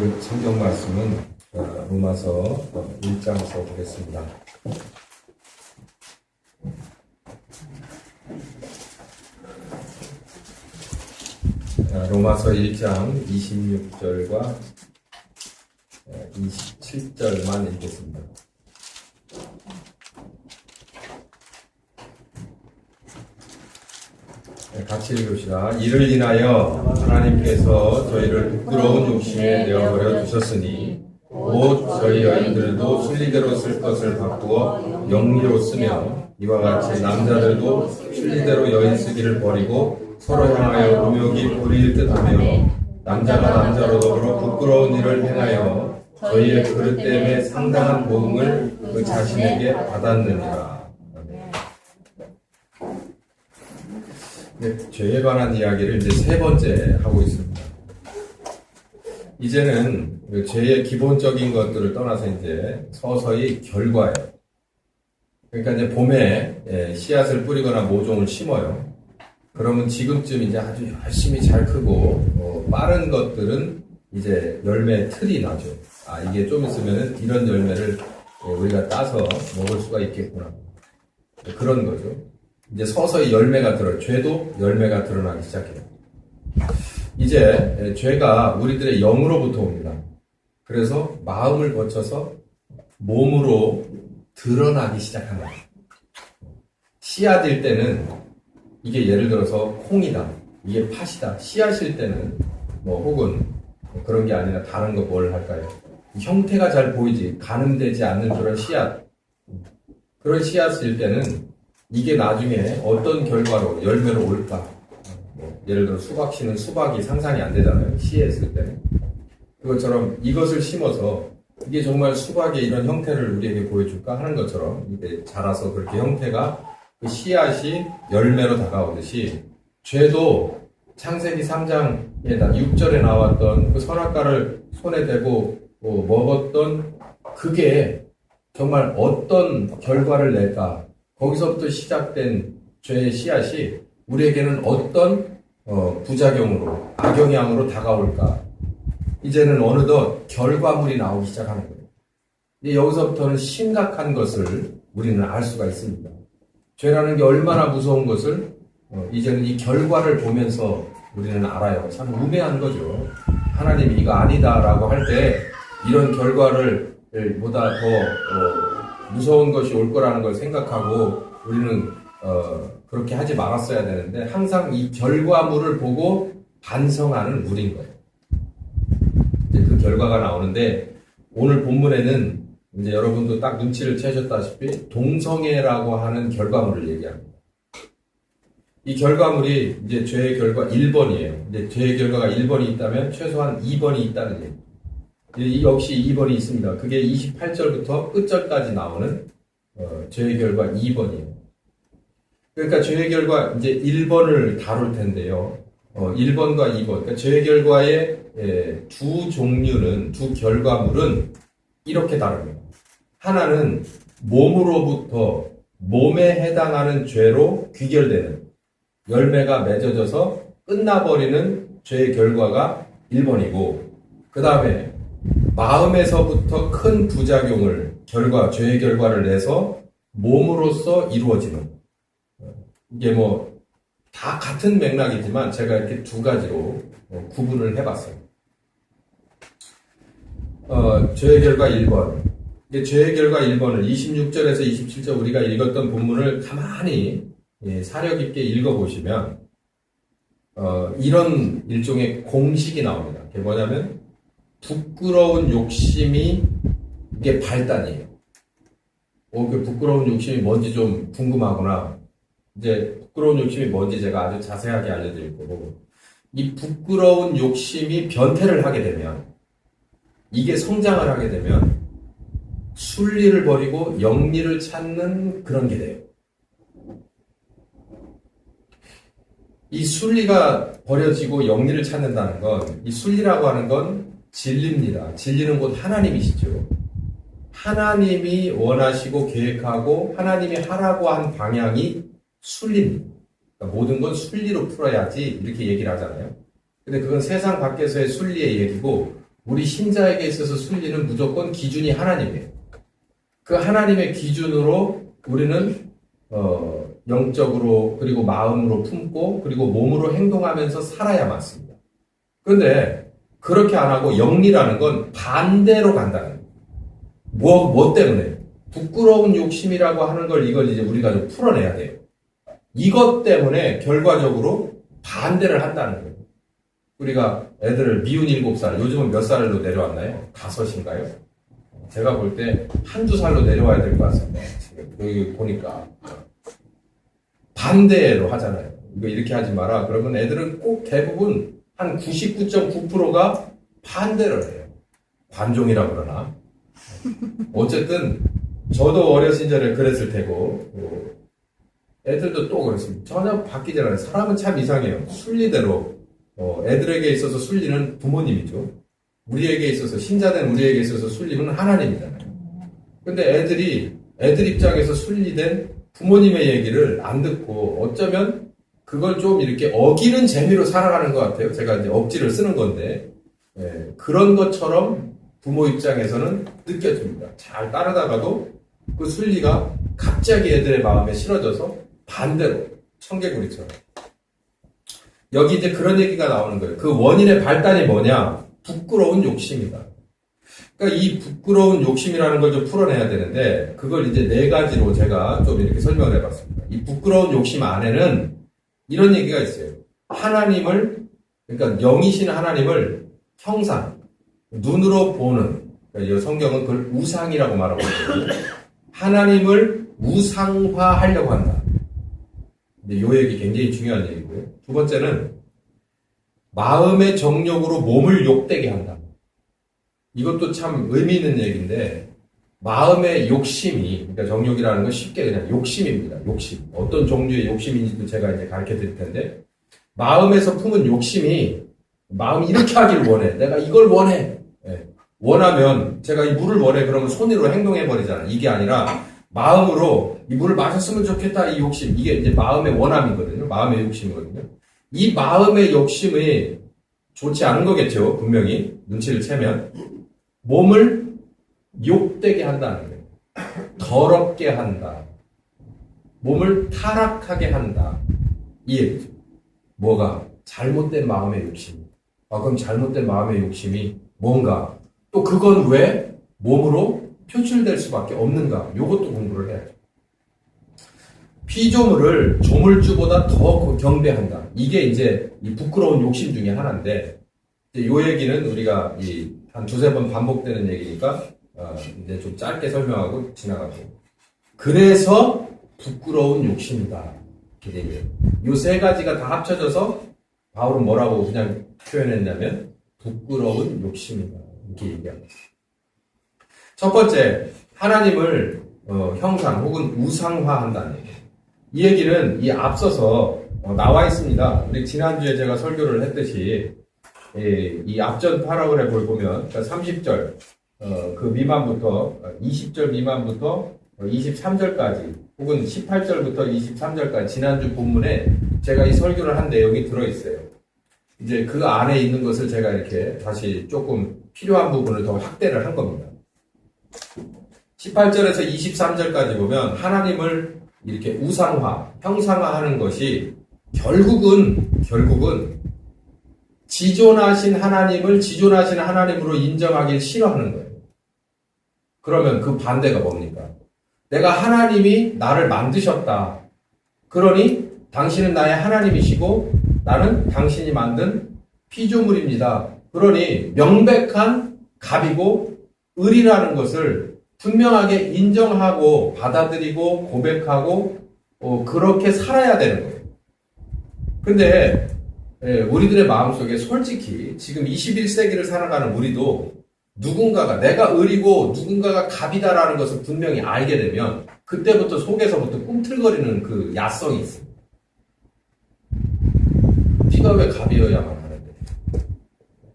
볼 성경 말씀은 로마서 1장에서 보겠습니다. 로마서 1장 26절과 27절만 읽겠습니다. 같이 읽읍시다. 이를 인하여 하나님께서 저희를 부끄러운 욕심에 내어버려 두셨으니 곧 저희 여인들도 순리대로 쓸 것을 바꾸어 영리로 쓰며 이와 같이 남자들도 순리대로 여인 쓰기를 버리고 서로 향하여 음욕이 보일 듯하며 남자가 남자로 더불어 부끄러운 일을 행하여 저희의 그릇 때문에 상당한 보응을 그 자신에게 받았느니라. 죄에 관한 이야기를 이제 세 번째 하고 있습니다. 이제는 죄의 기본적인 것들을 떠나서 이제 서서히 결과예요. 그러니까 이제 봄에 씨앗을 뿌리거나 모종을 심어요. 그러면 지금쯤 이제 아주 열심히 잘 크고 빠른 것들은 이제 열매 틀이 나죠. 아, 이게 좀 있으면은 이런 열매를 우리가 따서 먹을 수가 있겠구나. 그런 거죠. 이제 서서히 열매가 죄도 열매가 드러나기 시작해요. 이제 죄가 우리들의 영으로부터 옵니다. 그래서 마음을 거쳐서 몸으로 드러나기 시작합니다. 씨앗일 때는 이게 예를 들어서 콩이다, 이게 팥이다. 씨앗일 때는 혹은 그런 게 아니라 다른 거 뭘 할까요? 형태가 잘 보이지 가늠되지 않는 그런 씨앗, 그런 씨앗일 때는 이게 나중에 어떤 결과로 열매로 올까? 예를 들어 수박씨는 수박이 상상이 안 되잖아요. 씨했을 때는. 그것처럼 이것을 심어서 이게 정말 수박의 이런 형태를 우리에게 보여줄까 하는 것처럼 이게 자라서 그렇게 형태가 그 씨앗이 열매로 다가오듯이 죄도 창세기 3장에 6절에 나왔던 그 선악과를 손에 대고 먹었던 그게 정말 어떤 결과를 낼까? 거기서부터 시작된 죄의 씨앗이 우리에게는 어떤 부작용으로, 악영향으로 다가올까? 이제는 어느덧 결과물이 나오기 시작하는 거예요. 이제 여기서부터는 심각한 것을 우리는 알 수가 있습니다. 죄라는 게 얼마나 무서운 것을 이제는 이 결과를 보면서 우리는 알아요. 참 우매한 거죠. 하나님이 이거 아니다라고 할 때 이런 결과를 보다 더 무서운 것이 올 거라는 걸 생각하고 우리는 그렇게 하지 말았어야 되는데 항상 이 결과물을 보고 반성하는 우리인 거예요. 이제 그 결과가 나오는데 오늘 본문에는 이제 여러분도 딱 눈치를 채셨다시피 동성애라고 하는 결과물을 얘기합니다. 이 결과물이 이제 죄의 결과 1번이에요. 이제 죄의 결과가 1번이 있다면 최소한 2번이 있다는 얘기입니다. 이 역시 2번이 있습니다. 그게 28절부터 끝절까지 나오는 죄의 결과 2번이에요. 그러니까 죄의 결과 이제 1번을 다룰 텐데요. 1번과 2번. 그러니까 죄의 결과의 두 종류는, 두 결과물은 이렇게 다릅니다. 하나는 몸으로부터 몸에 해당하는 죄로 귀결되는 열매가 맺어져서 끝나버리는 죄의 결과가 1번이고, 그 다음에 마음에서부터 큰 부작용을 죄의 결과를 내서 몸으로써 이루어지는, 이게 다 같은 맥락이지만 제가 이렇게 두 가지로 구분을 해봤어요. 죄의 결과 1번. 죄의 결과 1번을 26절에서 27절 우리가 읽었던 본문을 가만히 사려 깊게 읽어보시면 이런 일종의 공식이 나옵니다. 그게 뭐냐면 부끄러운 욕심이 이게 발단이에요. 그 부끄러운 욕심이 뭔지 좀 궁금하구나. 이제 부끄러운 욕심이 뭔지 제가 아주 자세하게 알려드릴 거고, 이 부끄러운 욕심이 변태를 하게 되면, 이게 성장을 하게 되면 순리를 버리고 영리를 찾는 그런 게 돼요. 이 순리가 버려지고 영리를 찾는다는 건, 이 순리라고 하는 건 진리입니다. 진리는 곧 하나님이시죠. 하나님이 원하시고 계획하고 하나님이 하라고 한 방향이 순리입니다. 그러니까 모든 건 순리로 풀어야지 이렇게 얘기를 하잖아요. 근데 그건 세상 밖에서의 순리의 얘기고 우리 신자에게 있어서 순리는 무조건 기준이 하나님이에요. 그 하나님의 기준으로 우리는 영적으로 그리고 마음으로 품고 그리고 몸으로 행동하면서 살아야 맞습니다. 그런데 그렇게 안 하고 영리라는 건 반대로 간다는 거예요. 뭐 때문에? 부끄러운 욕심이라고 하는 걸 이걸 이제 우리가 좀 풀어내야 돼요. 이것 때문에 결과적으로 반대를 한다는 거예요. 우리가 애들을 미운 7살, 요즘은 몇 살로 내려왔나요? 5인가요? 제가 볼 때 한두 살로 내려와야 될 것 같습니다. 지금 여기 보니까. 반대로 하잖아요. 이거 이렇게 하지 마라. 그러면 애들은 꼭 대부분 한 99.9%가 반대를 해요. 관종이라 그러나. 어쨌든 저도 어린 시절에 그랬을 테고 애들도 또 그렇습니다. 전혀 바뀌잖아요. 사람은 참 이상해요. 순리대로 애들에게 있어서 순리는 부모님이죠. 우리에게 있어서 신자된 우리에게 있어서 순리는 하나님이잖아요. 근데 애들 입장에서 순리된 부모님의 얘기를 안 듣고 어쩌면 그걸 좀 이렇게 어기는 재미로 살아가는 것 같아요. 제가 이제 억지를 쓰는 건데 그런 것처럼 부모 입장에서는 느껴집니다. 잘 따르다가도 그 순리가 갑자기 애들의 마음에 실어져서 반대로 청개구리처럼. 여기 이제 그런 얘기가 나오는 거예요. 그 원인의 발단이 뭐냐? 부끄러운 욕심이다. 그러니까 이 부끄러운 욕심이라는 걸 좀 풀어내야 되는데 그걸 이제 4가지로 제가 좀 이렇게 설명을 해봤습니다. 이 부끄러운 욕심 안에는 이런 얘기가 있어요. 하나님을, 그러니까 영이신 하나님을 형상, 눈으로 보는, 그러니까 성경은 그걸 우상이라고 말하고 있거든요. 하나님을 우상화하려고 한다. 근데 이 얘기 굉장히 중요한 얘기고요. 두 번째는 마음의 정욕으로 몸을 욕되게 한다. 이것도 참 의미 있는 얘기인데 마음의 욕심이, 그러니까 정욕이라는 건 쉽게 그냥 욕심입니다. 욕심. 어떤 종류의 욕심인지도 제가 이제 가르쳐 드릴 텐데 마음에서 품은 욕심이 마음이 이렇게 하기를 원해. 내가 이걸 원해. 원하면 제가 이 물을 원해 그러면 손으로 행동해 버리잖아. 이게 아니라 마음으로 이 물을 마셨으면 좋겠다 이 욕심. 이게 이제 마음의 원함이거든요. 마음의 욕심이거든요. 이 마음의 욕심이 좋지 않은 거겠죠. 분명히 눈치를 채면 몸을 욕되게 한다는 거예요. 더럽게 한다. 몸을 타락하게 한다. 이 얘기죠. 뭐가? 잘못된 마음의 욕심. 그럼 잘못된 마음의 욕심이 뭔가? 또 그건 왜 몸으로 표출될 수밖에 없는가? 요것도 공부를 해야죠. 피조물을 조물주보다 더 경배한다. 이게 이제 이 부끄러운 욕심 중에 하나인데, 이제 요 얘기는 우리가 한 2-3번 반복되는 얘기니까, 이제 좀 짧게 설명하고 지나가고. 그래서 부끄러운 욕심이다. 이렇게 얘기해요. 요 3가지가 다 합쳐져서 바울은 뭐라고 그냥 표현했냐면, 부끄러운 욕심이다. 이렇게 얘기합니다. 첫 번째, 하나님을 형상 혹은 우상화한다는 얘기예요. 이 얘기는 이 앞서서 나와 있습니다. 우리 지난주에 제가 설교를 했듯이 이 앞전 파라그래프를 보면 30절 그 미만부터 20절 미만부터 23절까지 혹은 18절부터 23절까지 지난주 본문에 제가 이 설교를 한 내용이 들어있어요. 이제 그 안에 있는 것을 제가 이렇게 다시 조금 필요한 부분을 더 확대를 한 겁니다. 18절에서 23절까지 보면 하나님을 이렇게 우상화, 형상화하는 것이 결국은 지존하신 하나님을 지존하신 하나님으로 인정하길 싫어하는 거예요. 그러면 그 반대가 뭡니까? 내가 하나님이 나를 만드셨다. 그러니 당신은 나의 하나님이시고 나는 당신이 만든 피조물입니다. 그러니 명백한 갑이고 을이라는 것을 분명하게 인정하고 받아들이고 고백하고 그렇게 살아야 되는 거예요. 근데 우리들의 마음속에 솔직히 지금 21세기를 살아가는 우리도 누군가가 내가 을이고 누군가가 갑이다라는 것을 분명히 알게 되면 그때부터 속에서부터 꿈틀거리는 그 야성이 있습니다. 네가 왜 갑이어야만 하는데?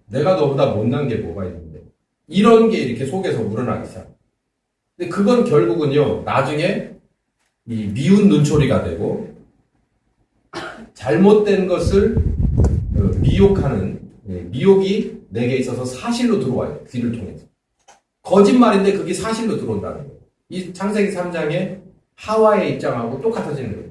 내가 너보다 못난 게 뭐가 있는데? 이런 게 이렇게 속에서 우러나기 시작합니다. 근데 그건 결국은요, 나중에 이 미운 눈초리가 되고, 잘못된 것을 미혹하는, 미혹이 내게 있어서 사실로 들어와요. 귀를 통해서. 거짓말인데 그게 사실로 들어온다는 거예요. 이 창세기 3장의 하와의 입장하고 똑같아지는 거예요.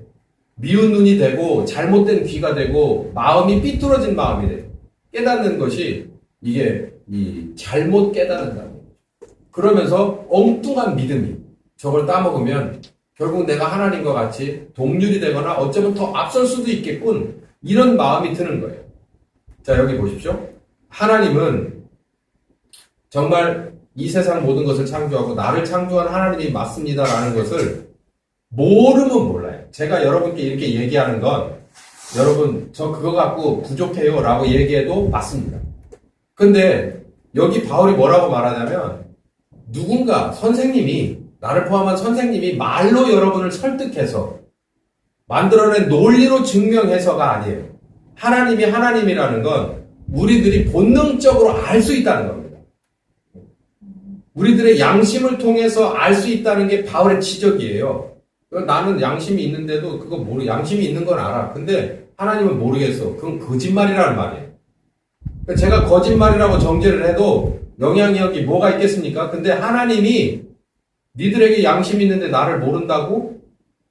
미운 눈이 되고 잘못된 귀가 되고 마음이 삐뚤어진 마음이 돼요. 깨닫는 것이 이게 이 잘못 깨닫는다는 거예요. 그러면서 엉뚱한 믿음이 저걸 따먹으면 결국 내가 하나님과 같이 동률이 되거나 어쩌면 더 앞설 수도 있겠군. 이런 마음이 드는 거예요. 자, 여기 보십시오. 하나님은 정말 이 세상 모든 것을 창조하고 나를 창조한 하나님이 맞습니다라는 것을 모르면 몰라요. 제가 여러분께 이렇게 얘기하는 건 여러분 저 그거 갖고 부족해요 라고 얘기해도 맞습니다. 근데 여기 바울이 뭐라고 말하냐면 누군가 선생님이 나를 포함한 선생님이 말로 여러분을 설득해서 만들어낸 논리로 증명해서가 아니에요. 하나님이 하나님이라는 건 우리들이 본능적으로 알 수 있다는 겁니다. 우리들의 양심을 통해서 알 수 있다는 게 바울의 지적이에요. 나는 양심이 있는데도 그거 양심이 있는 건 알아. 근데 하나님은 모르겠어. 그건 거짓말이라는 말이에요. 제가 거짓말이라고 정죄를 해도 영향력이 뭐가 있겠습니까? 근데 하나님이 니들에게 양심이 있는데 나를 모른다고?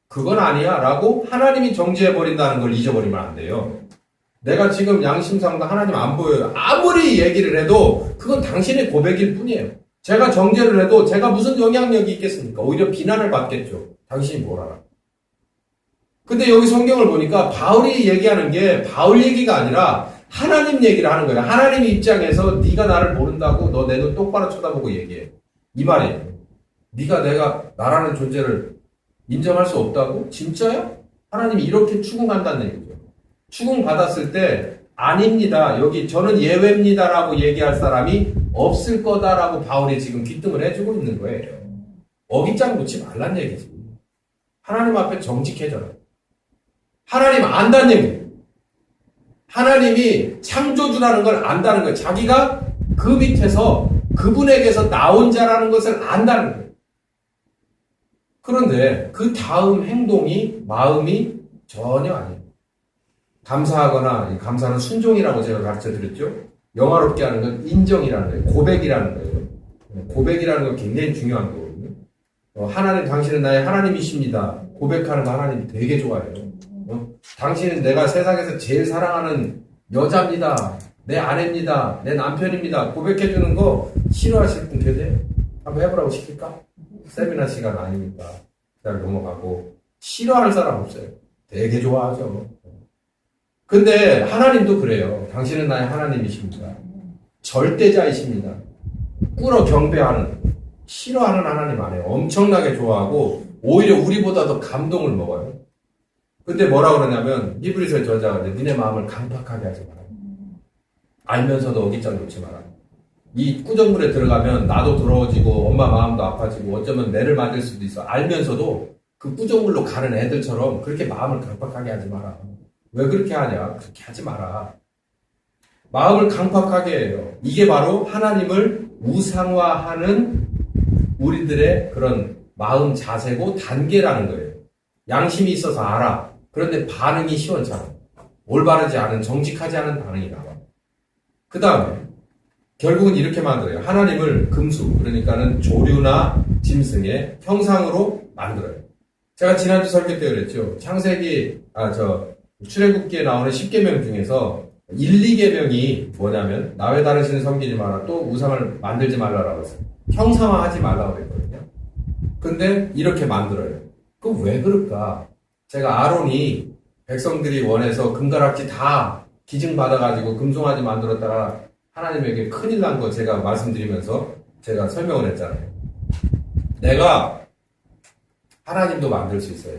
그건 아니야 라고 하나님이 정죄해버린다는 걸 잊어버리면 안 돼요. 내가 지금 양심상도 하나님 안 보여요. 아무리 얘기를 해도 그건 당신의 고백일 뿐이에요. 제가 정죄를 해도 제가 무슨 영향력이 있겠습니까? 오히려 비난을 받겠죠. 당신이 뭘 알아. 근데 여기 성경을 보니까 바울이 얘기하는 게 바울 얘기가 아니라 하나님 얘기를 하는 거예요. 하나님 입장에서 네가 나를 모른다고 너 내 눈 똑바로 쳐다보고 얘기해. 이 말이에요. 네가 내가 나라는 존재를 인정할 수 없다고? 진짜야? 하나님이 이렇게 추궁한다는 얘기죠. 추궁받았을 때 아닙니다. 여기 저는 예외입니다라고 얘기할 사람이 없을 거다라고 바울이 지금 귀뜸을 해주고 있는 거예요. 어깃장 놓지 말란 얘기지. 하나님 앞에 정직해져라. 하나님 안다는 얘기예요. 하나님이 창조주라는 걸 안다는 거예요. 자기가 그 밑에서 그분에게서 나온 자라는 것을 안다는 거예요. 그런데 그 다음 행동이 마음이 전혀 아니에요. 감사하거나 감사는 순종이라고 제가 가르쳐 드렸죠. 영화롭게 하는 건 인정이라는 거예요. 고백이라는 거예요. 고백이라는 건 굉장히 중요한 거거든요. 하나님 당신은 나의 하나님이십니다. 고백하는 거 하나님이 되게 좋아해요. 당신은 내가 세상에서 제일 사랑하는 여자입니다. 내 아내입니다. 내 남편입니다. 고백해주는 거 싫어하실 분 계세요? 한번 해보라고 시킬까? 세미나 시간 아니니까 잘 넘어가고. 싫어할 사람 없어요. 되게 좋아하죠. 근데 하나님도 그래요. 당신은 나의 하나님이십니다. 절대자이십니다. 꿇어 경배하는, 싫어하는 하나님 아니에요. 엄청나게 좋아하고 오히려 우리보다 더 감동을 먹어요. 근데 뭐라 그러냐면 히브리서의 저자가 니네 마음을 강팍하게 하지 마라. 알면서도 어깃장 놓지 마라. 이 꾸정물에 들어가면 나도 더러워지고 엄마 마음도 아파지고 어쩌면 매를 맞을 수도 있어. 알면서도 그 꾸정물로 가는 애들처럼 그렇게 마음을 강팍하게 하지 마라. 왜 그렇게 하냐? 그렇게 하지 마라. 마음을 강팍하게 해요. 이게 바로 하나님을 우상화하는 우리들의 그런 마음 자세고 단계라는 거예요. 양심이 있어서 알아. 그런데 반응이 시원찮아. 올바르지 않은, 정직하지 않은 반응이 나와. 그 다음에 결국은 이렇게 만들어요. 하나님을 금수, 그러니까는 조류나 짐승의 형상으로 만들어요. 제가 지난주 설교 때 그랬죠. 출애굽기에 나오는 10계명 중에서 1, 2계명이 뭐냐면 나 외 다르시는 섬기지 마라, 또 우상을 만들지 말라라고 했어요. 형상화하지 말라고 그랬거든요. 근데 이렇게 만들어요. 그럼 왜 그럴까? 제가 아론이 백성들이 원해서 금가락지 다 기증받아가지고 금송아지 만들었다가 하나님에게 큰일 난 거 제가 말씀드리면서 제가 설명을 했잖아요. 내가 하나님도 만들 수 있어요.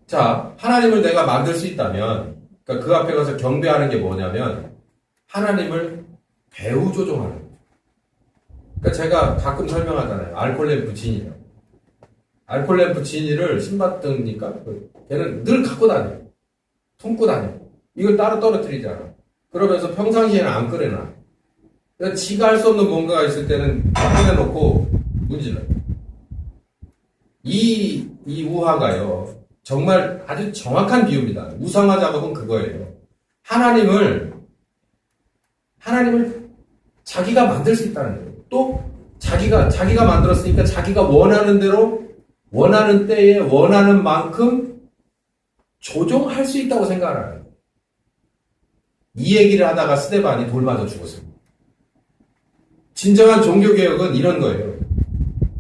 자, 하나님을 내가 만들 수 있다면, 그러니까 그 앞에 가서 경배하는 게 뭐냐면 하나님을 배후 조종하는 거예요. 그러니까 제가 가끔 설명하잖아요. 알콜 램프 진이요. 알콜 램프 진이를 신받드니까 걔는 늘 갖고 다녀요. 품고 다녀요. 이걸 따로 떨어뜨리잖아. 그러면서 평상시에는 안 꺼내놔. 그러니까 지가 할 수 없는 뭔가가 있을 때는 꺼내놓고 문질러요. 이 우화가요. 정말 아주 정확한 비유입니다. 우상화 작업은 그거예요. 하나님을 하나님을 자기가 만들 수 있다는 거예요. 또 자기가 만들었으니까 자기가 원하는 대로 원하는 때에 원하는 만큼 조종할 수 있다고 생각하는 거예요. 이 얘기를 하다가 스데반이 돌 맞아 죽었습니다. 진정한 종교개혁은 이런 거예요.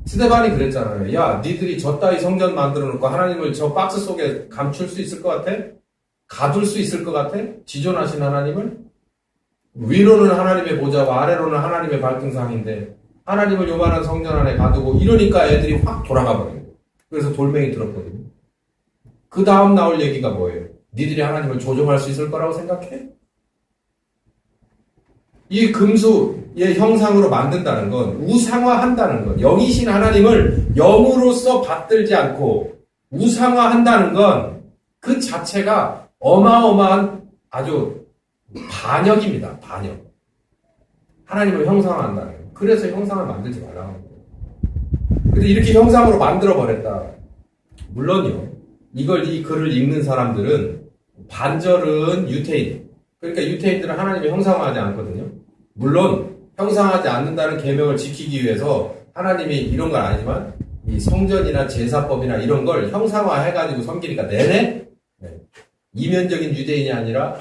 스데반이 그랬잖아요. 야, 니들이 저 따위 성전 만들어 놓고 하나님을 저 박스 속에 감출 수 있을 것 같아? 가둘 수 있을 것 같아? 지존하신 하나님을? 위로는 하나님의 보좌고 아래로는 하나님의 발등상인데 하나님을 요만한 성전 안에 가두고 이러니까 애들이 확 돌아가 버려요. 그래서 돌멩이 들었거든요. 그 다음 나올 얘기가 뭐예요? 니들이 하나님을 조종할 수 있을 거라고 생각해? 이 금수의 형상으로 만든다는 건 우상화한다는 것. 영이신 하나님을 영으로서 받들지 않고 우상화한다는 건 그 자체가 어마어마한 아주 반역입니다. 반역. 하나님을 형상화한다는 거. 그래서 형상을 만들지 말라고 하는 거예요. 근데 이렇게 형상으로 만들어버렸다. 물론요. 이 글을 읽는 사람들은 반절은 유태인. 그러니까 유태인들은 하나님을 형상화하지 않거든요. 물론 형상하지 않는다는 계명을 지키기 위해서 하나님이 이런 건 아니지만 이 성전이나 제사법이나 이런 걸 형상화해가지고 섬기니까 내내 이면적인 유대인이 아니라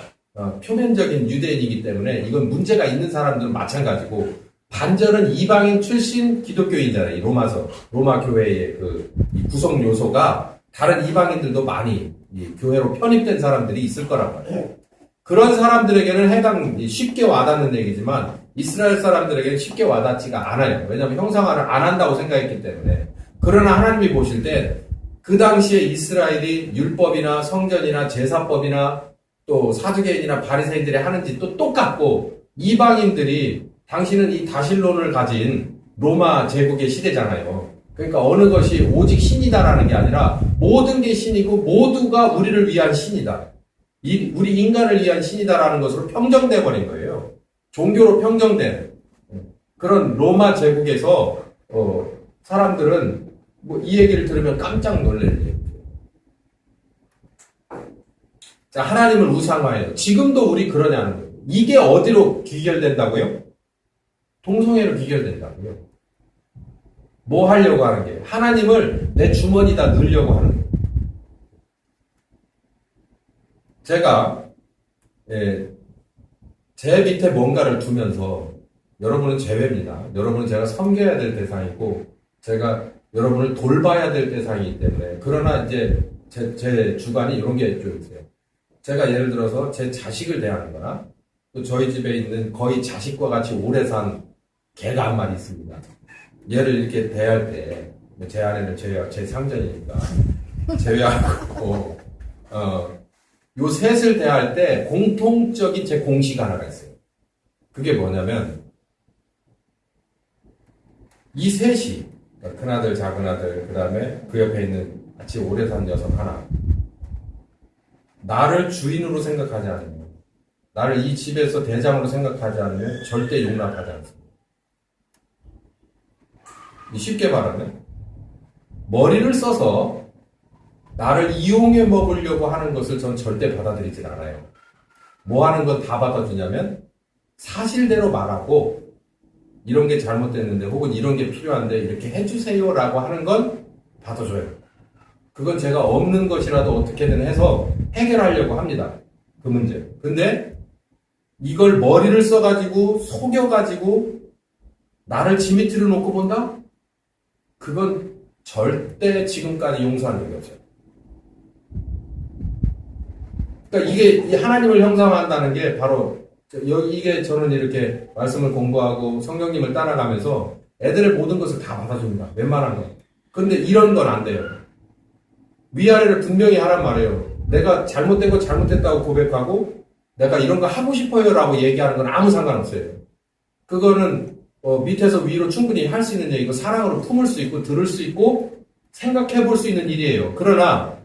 표면적인 유대인이기 때문에 이건 문제가 있는 사람들은 마찬가지고 반절은 이방인 출신 기독교인잖아요. 이 로마 교회의 이 구성 요소가 다른 이방인들도 많이 이 교회로 편입된 사람들이 있을 거란 말이에요. 그런 사람들에게는 쉽게 와닿는 얘기지만 이스라엘 사람들에게는 쉽게 와닿지가 않아요. 왜냐하면 형상화를 안 한다고 생각했기 때문에. 그러나 하나님이 보실 때 그 당시에 이스라엘이 율법이나 성전이나 제사법이나 또 사두개인이나 바리새인들이 하는 짓도 똑같고 이방인들이 당신은 이 다실론을 가진 로마 제국의 시대잖아요. 그러니까 어느 것이 오직 신이다라는 게 아니라 모든 게 신이고 모두가 우리를 위한 신이다. 우리 인간을 위한 신이다라는 것으로 평정돼 버린 거예요. 종교로 평정된 그런 로마 제국에서 사람들은 이 얘기를 들으면 깜짝 놀랄 얘기예요. 자, 하나님을 우상화해요. 지금도 우리 그러냐는 거예요. 이게 어디로 귀결된다고요? 동성애로 귀결된다고요. 뭐 하려고 하는 게 하나님을 내 주머니에다 넣으려고 하는 거예요. 제가 제 밑에 뭔가를 두면서 여러분은 제외입니다. 여러분은 제가 섬겨야 될 대상이고 제가 여러분을 돌봐야 될 대상이기 때문에 그러나 이제 제 주관이 이런 게 좀 있어요. 제가 예를 들어서 제 자식을 대하는 거나 또 저희 집에 있는 거의 자식과 같이 오래 산 개가 한 마리 있습니다. 얘를 이렇게 대할 때 제 아내는 제 상전이니까 제외하고 요 셋을 대할 때 공통적인 제 공식 하나가 있어요. 그게 뭐냐면 이 셋이 큰아들, 작은아들, 그 다음에 그 옆에 있는 같이 오래 산 녀석 하나 나를 주인으로 생각하지 않으면 나를 이 집에서 대장으로 생각하지 않으면 절대 용납하지 않습니다. 쉽게 말하면 머리를 써서 나를 이용해 먹으려고 하는 것을 전 절대 받아들이질 않아요. 뭐 하는 건 다 받아주냐면 사실대로 말하고 이런 게 잘못됐는데 혹은 이런 게 필요한데 이렇게 해주세요라고 하는 건 받아줘요. 그건 제가 없는 것이라도 어떻게든 해서 해결하려고 합니다. 그 문제. 근데 이걸 머리를 써가지고 속여가지고 나를 지미트를 놓고 본다? 그건 절대 지금까지 용서한 적이 없어요. 그러니까 이게 하나님을 형상화한다는 게 바로 이게 저는 이렇게 말씀을 공부하고 성령님을 따라가면서 애들의 모든 것을 다 받아줍니다. 웬만한 거. 근데 이런 건 안 돼요. 위아래를 분명히 하란 말이에요. 내가 잘못된 거 잘못됐다고 고백하고 내가 이런 거 하고 싶어요 라고 얘기하는 건 아무 상관없어요. 그거는 밑에서 위로 충분히 할 수 있는 얘기고 사랑으로 품을 수 있고 들을 수 있고 생각해 볼 수 있는 일이에요. 그러나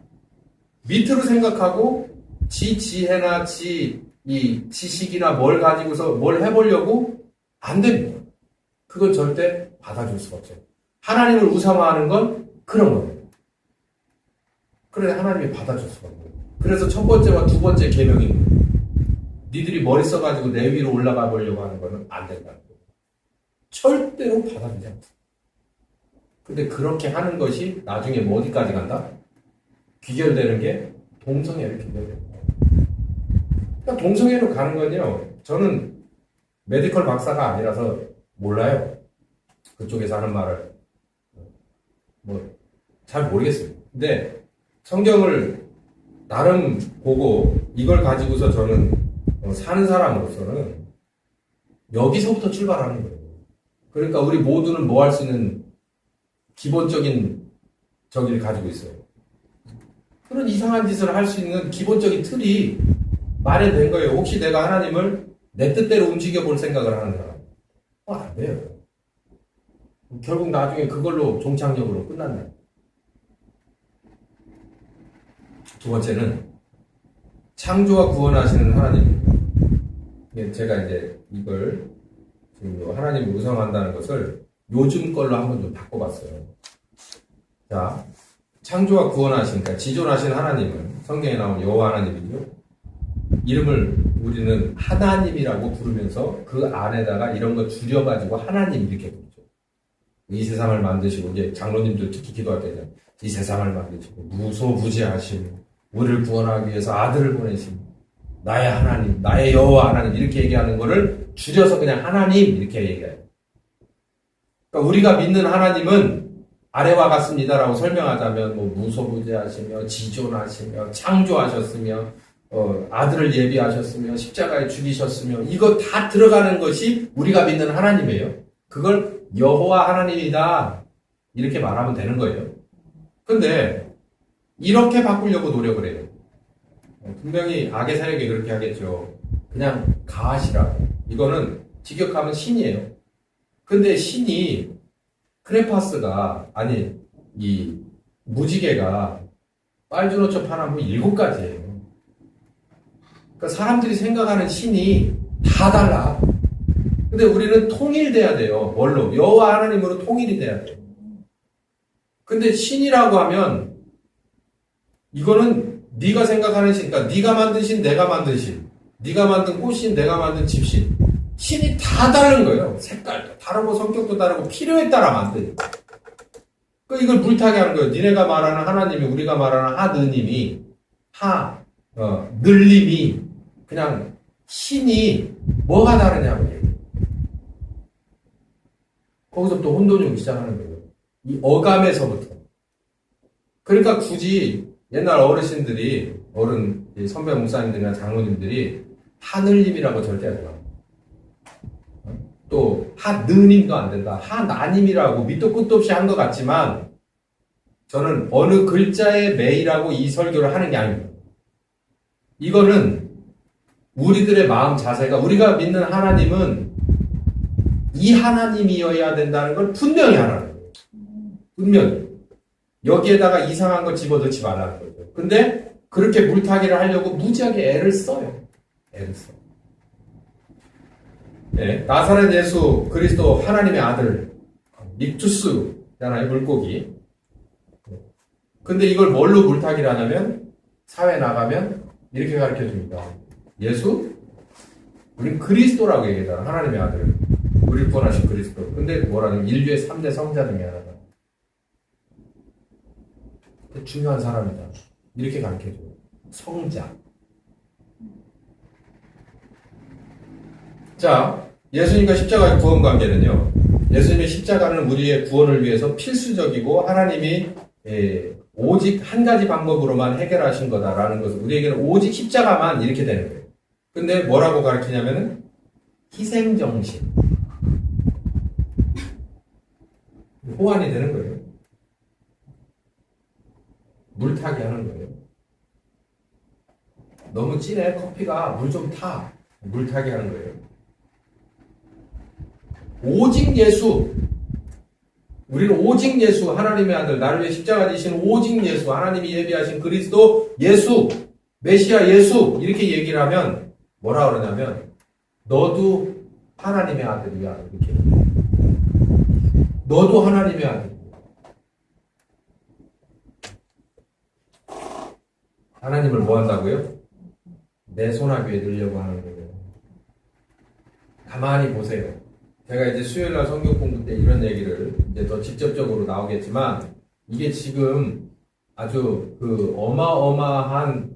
밑으로 생각하고 지 지혜나 이 지식이나 뭘 가지고서 뭘 해보려고 안 됩니다. 그건 절대 받아줄 수가 없어요. 하나님을 우상화하는 건 그런 거예요. 그래 하나님이 받아줄 수가 없어요. 그래서 첫 번째와 두 번째 계명입니다. 니들이 머리 써가지고 내 위로 올라가 보려고 하는 거는 안 된다는 거예요. 절대로 받아들이지 않습니다. 근데 그렇게 하는 것이 나중에 뭐 어디까지 간다? 귀결되는 게 동성애를 귀결돼요. 그러니까 동성애로 가는 건요, 저는 메디컬 박사가 아니라서 몰라요. 그쪽에서 하는 말을. 잘 모르겠어요. 근데 성경을 나름 보고 이걸 가지고서 저는 사는 사람으로서는 여기서부터 출발하는 거예요. 그러니까 우리 모두는 뭐 할 수 있는 기본적인 저기를 가지고 있어요. 그런 이상한 짓을 할 수 있는 기본적인 틀이 마련된 거예요. 혹시 내가 하나님을 내 뜻대로 움직여 볼 생각을 하는 사람. 안 돼요. 결국 나중에 그걸로 종착역으로 끝난다. 두 번째는 창조와 구원하시는 하나님. 제가 이제 이걸 지금 하나님을 우상한다는 것을 요즘 걸로 한번 좀 바꿔봤어요. 자, 창조와 구원하신, 그러니까 지존하신 하나님은 성경에 나온 여호와 하나님이죠. 이름을 우리는 하나님이라고 부르면서 그 안에다가 이런 거 줄여가지고 하나님 이렇게 부르죠. 이 세상을 만드시고, 이제 장로님들 특히 기도할 때는 이 세상을 만드시고 무소부지하심, 우리를 구원하기 위해서 아들을 보내신 나의 하나님, 나의 여호와 하나님 이렇게 얘기하는 거를 줄여서 그냥 하나님 이렇게 얘기해요. 그러니까 우리가 믿는 하나님은 아래와 같습니다라고 설명하자면 무소부지하시며 지존하시며 창조하셨으며 아들을 예비하셨으며 십자가에 죽이셨으며 이거 다 들어가는 것이 우리가 믿는 하나님이에요. 그걸 여호와 하나님이다 이렇게 말하면 되는 거예요. 근데 이렇게 바꾸려고 노력을 해요. 분명히 악의 세력이 그렇게 하겠죠. 그냥 가하시라고. 이거는 직역하면 신이에요. 근데 신이 크레파스가 이 무지개가 빨주노초 파나무 7가지예요. 그러니까 사람들이 생각하는 신이 다 달라. 근데 우리는 통일돼야 돼요. 뭘로? 여호와 하나님으로 통일이 돼야 돼요. 근데 신이라고 하면 이거는 네가 생각하는 신, 그러니까 네가 만든 신, 내가 만든 신, 네가 만든 꽃신, 내가 만든 집신, 신이 다 다른 거예요. 색깔도 다르고 성격도 다르고 필요에 따라 만드니까. 그러니까 이걸 불타게 하는 거예요. 니네가 말하는 하나님이, 우리가 말하는 하느님이, 늘림이 그냥 신이 뭐가 다르냐고. 거기서부터 혼돈이 오기 시작하는 거예요. 이 어감에서부터. 그러니까 굳이 옛날 어르신들이, 선배 목사님들이나 장로님들이 하늘님이라고 절대 하지 마. 또 하느님도 안 된다. 하나님이라고 밑도 끝도 없이 한 것 같지만 저는 어느 글자에 매이라고 이 설교를 하는 게 아닙니다. 이거는 우리들의 마음 자세가, 우리가 믿는 하나님은 이 하나님이어야 된다는 걸 분명히 하라는 거예요. 분명히. 여기에다가 이상한 거 집어넣지 말라는 거죠. 근데 그렇게 물타기를 하려고 무지하게 애를 써요. 애를 써. 네, 나사렛 예수 그리스도 하나님의 아들 닉투스잖아요. 물고기. 근데 이걸 뭘로 물타기를 하냐면 사회 나가면 이렇게 가르쳐줍니다. 예수? 우린 그리스도라고 얘기하잖아. 하나님의 아들. 우리를 구원하신 그리스도. 근데 뭐라는 인류의 3대 성자 중에 하나다. 중요한 사람이다. 이렇게 가르쳐줘요. 성자. 자, 예수님과 십자가의 구원 관계는요. 예수님의 십자가는 우리의 구원을 위해서 필수적이고 하나님이 오직 한 가지 방법으로만 해결하신 거다라는 것을 우리에게는 오직 십자가만 이렇게 되는 거예요. 근데 뭐라고 가르치냐면은 희생정신. 호환이 되는 거예요. 물타기 하는 거예요. 너무 진해. 커피가 물 좀 타. 물타기 하는 거예요. 오직 예수. 우리는 오직 예수, 하나님의 아들, 나를 위해 십자가 지신 오직 예수, 하나님이 예비하신 그리스도 예수, 메시아 예수 이렇게 얘기를 하면 뭐라 그러냐면 너도 하나님의 아들이야 이렇게. 너도 하나님의 아들. 하나님을 뭐 한다고요? 내 손아귀에 넣으려고 하는 거예요. 가만히 보세요. 제가 이제 수요일날 성경 공부 때 이런 얘기를 이제 더 직접적으로 나오겠지만, 이게 지금 아주 그 어마어마한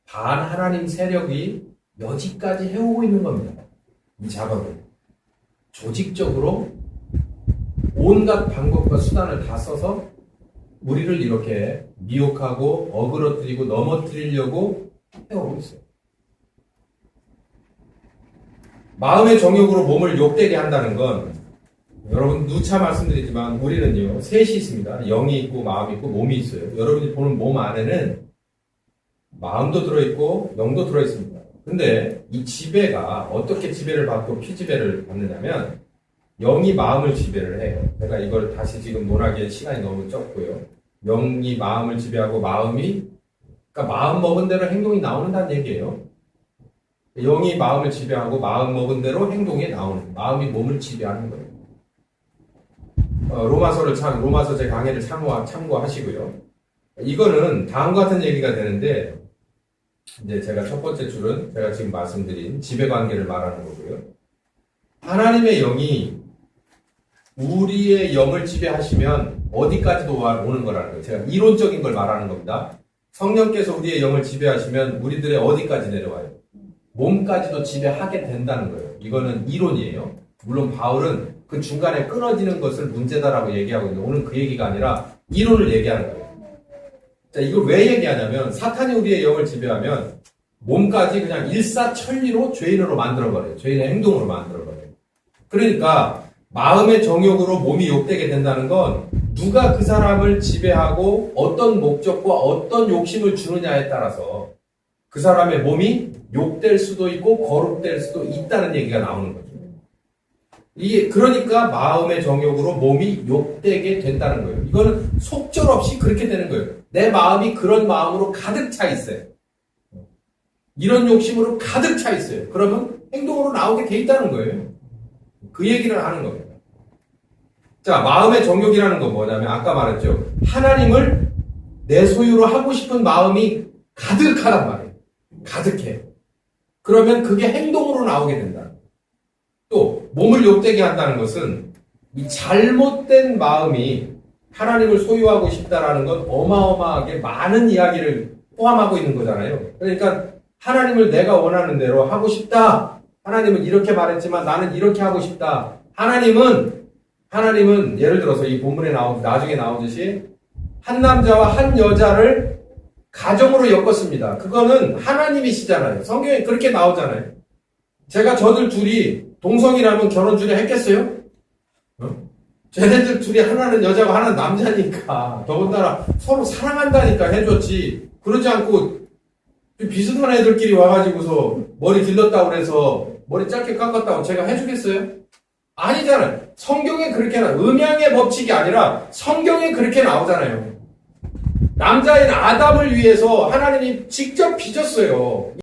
반하나님 세력이 여지까지 해오고 있는 겁니다. 이 작업을. 조직적으로 온갖 방법과 수단을 다 써서 우리를 이렇게 미혹하고 어그러뜨리고 넘어뜨리려고 해오고 있어요. 마음의 정욕으로 몸을 욕되게 한다는 건, 여러분 누차 말씀드리지만 우리는요 셋이 있습니다. 영이 있고 마음이 있고 몸이 있어요. 여러분이 보는 몸 안에는 마음도 들어있고 영도 들어있습니다. 근데 이 지배가 어떻게 지배를 받고 피지배를 받느냐면, 영이 마음을 지배를 해요. 제가 이걸 다시 지금 논하기에 시간이 너무 적고요. 영이 마음을 지배하고 그러니까 마음 먹은 대로 행동이 나오는다는 얘기예요. 영이 마음을 지배하고 마음 먹은 대로 행동이 나오는, 마음이 몸을 지배하는 거예요. 로마서 제 강의를 참고하시고요. 이거는 다음과 같은 얘기가 되는데, 이제 제가 첫 번째 줄은 제가 지금 말씀드린 지배관계를 말하는 거고요. 하나님의 영이 우리의 영을 지배하시면 어디까지도 오는 거라는 거예요. 제가 이론적인 걸 말하는 겁니다. 성령께서 우리의 영을 지배하시면 우리들의 어디까지 내려와요? 몸까지도 지배하게 된다는 거예요. 이거는 이론이에요. 물론 바울은 그 중간에 끊어지는 것을 문제다라고 얘기하고 있는데, 오늘 그 얘기가 아니라 이론을 얘기하는 거예요. 자, 이걸 왜 얘기하냐면, 사탄이 우리의 영을 지배하면 몸까지 그냥 일사천리로 죄인으로 만들어버려요. 죄인의 행동으로 만들어버려요. 그러니까 마음의 정욕으로 몸이 욕되게 된다는 건, 누가 그 사람을 지배하고 어떤 목적과 어떤 욕심을 주느냐에 따라서 그 사람의 몸이 욕될 수도 있고 거룩될 수도 있다는 얘기가 나오는 거죠. 이게 그러니까 마음의 정욕으로 몸이 욕되게 된다는 거예요. 이거는 속절없이 그렇게 되는 거예요. 내 마음이 그런 마음으로 가득 차 있어요. 이런 욕심으로 가득 차 있어요. 그러면 행동으로 나오게 돼 있다는 거예요. 그 얘기를 하는 겁니다. 자, 마음의 정욕이라는 건 뭐냐면, 아까 말했죠. 하나님을 내 소유로 하고 싶은 마음이 가득하단 말이에요. 가득해. 그러면 그게 행동으로 나오게 된다. 또 몸을 욕되게 한다는 것은, 이 잘못된 마음이 하나님을 소유하고 싶다라는 건 어마어마하게 많은 이야기를 포함하고 있는 거잖아요. 그러니까 하나님을 내가 원하는 대로 하고 싶다. 하나님은 이렇게 말했지만 나는 이렇게 하고 싶다. 하나님은 예를 들어서 이 본문에 나중에 나오듯이 한 남자와 한 여자를 가정으로 엮었습니다. 그거는 하나님이시잖아요. 성경에 그렇게 나오잖아요. 제가 저들 둘이 동성이라면 결혼 주례 했겠어요? 쟤네들 둘이 하나는 여자고 하나는 남자니까, 더군다나 서로 사랑한다니까 해줬지. 그러지 않고 비슷한 애들끼리 와가지고서 머리 길렀다고 그래서 머리 짧게 깎았다고 제가 해주겠어요? 아니잖아요. 성경에 그렇게 음양의 법칙이 아니라 성경에 그렇게 나오잖아요. 남자인 아담을 위해서 하나님이 직접 빚었어요.